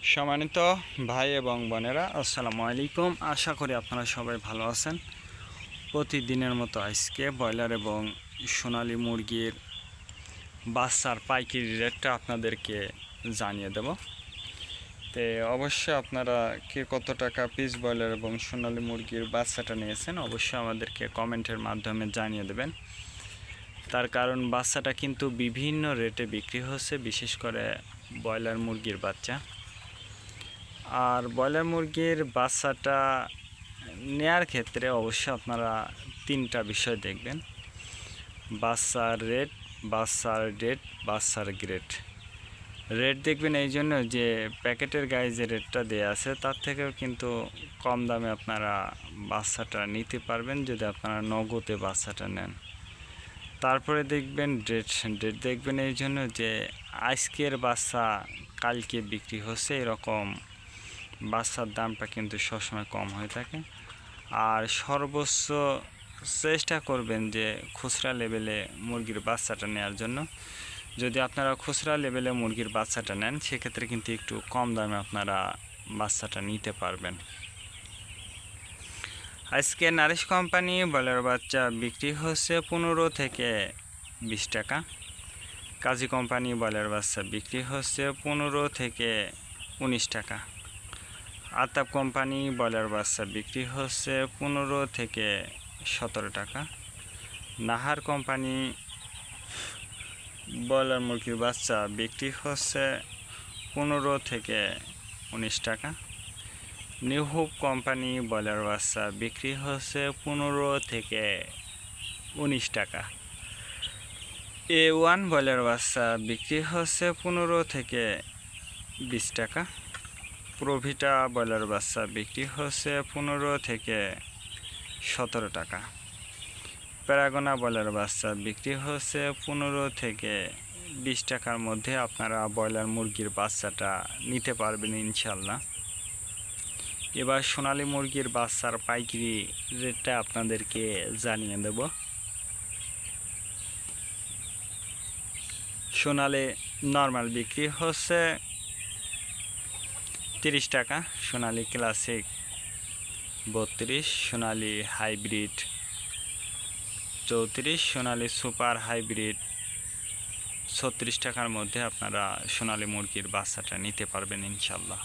সম্মানিত ভাই এবং বোনেরা, আসসালামু আলাইকুম। আশা করি আপনারা সবাই ভালো আছেন। প্রতিদিনের মতো আজকে ব্রয়লার এবং সোনালী মুরগির বাচ্চার পাইকারি রেটটা আপনাদেরকে জানিয়ে দেব। তো অবশ্যই আপনারা কে কত টাকা পিস ব্রয়লার এবং সোনালী মুরগির বাচ্চাটা নিয়েছেন অবশ্যই আমাদেরকে কমেন্টের মাধ্যমে জানিয়ে দেবেন। তার কারণ বাচ্চাটা কিন্তু বিভিন্ন রেটে বিক্রি হচ্ছে, বিশেষ করে ব্রয়লার মুরগির বাচ্চা। আর ব্রয়লার মুরগির বাচ্চাটা নেয়ার ক্ষেত্রে অবশ্যই আপনারা তিনটা বিষয় দেখবেন: বাচ্চার রেট, বাচ্চার ডেট, বাচ্চার গ্রেড। রেট দেখবেন এই জন্য যে প্যাকেটের গায়ে যে রেটটা দেওয়া আছে তার থেকেও কিন্তু কম দামে আপনারা বাচ্চাটা নিতে পারবেন যদি আপনারা নগদে বাচ্চাটা নেন। তারপরে দেখবেন ডেট। ডেট দেখবেন এই জন্য যে আজকের বাচ্চা কালকে বিক্রি হচ্ছে, এরকম বাচ্চার দামটা কিন্তু সবসময় কম হয়ে থাকে। আর সর্বোচ্চ চেষ্টা করবেন যে খুচরা লেভেলে মুরগির বাচ্চাটা নেওয়ার জন্য। যদি আপনারা খুচরা লেভেলে মুরগির বাচ্চাটা নেন সেক্ষেত্রে কিন্তু একটু কম দামে আপনারা বাচ্চাটা নিতে পারবেন। আজকে নারিশ কোম্পানি ব্রয়লার বাচ্চা বিক্রি হচ্ছে 15 থেকে 20 টাকা। কাজী কোম্পানি ব্রয়লার বাচ্চা বিক্রি হচ্ছে 15 থেকে 19 টাকা। আতাপ কোম্পানি ব্রয়লার বাচ্চা বিক্রি হচ্ছে 15 থেকে 17 টাকা। নাহার কোম্পানি ব্রয়লার মুরগির বাচ্চা বিক্রি হচ্ছে 15 থেকে 19 টাকা। নিউ হোপ কোম্পানি ব্রয়লার বাচ্চা বিক্রি হচ্ছে 15 থেকে 19 টাকা। A1 ব্রয়লার বাচ্চা বিক্রি হচ্ছে 15 থেকে 20 টাকা। প্রভিটা ব্রয়লার বাচ্চা বিক্রি হচ্ছে 15 থেকে 17 টাকা। প্যারাগোনা ব্রয়লার বাচ্চা বিক্রি হচ্ছে 15 থেকে 20 টাকার মধ্যে আপনারা ব্রয়লার মুরগির বাচ্চাটা নিতে পারবেন ইনশাল্লাহ। এবার সোনালী মুরগির বাচ্চার পাইকারি রেটটা আপনাদেরকে জানিয়ে দেব। সোনালী নর্মাল বিক্রি হচ্ছে 30 টাকা, সোনালী ক্লাসিক 32, সোনালী হাইব্রিড 34, সোনালী সুপার হাইব্রিড 36 টাকার মধ্যে আপনারা সোনালী মুরগির বাচ্চাটা নিতে পারবেন ইনশাল্লাহ।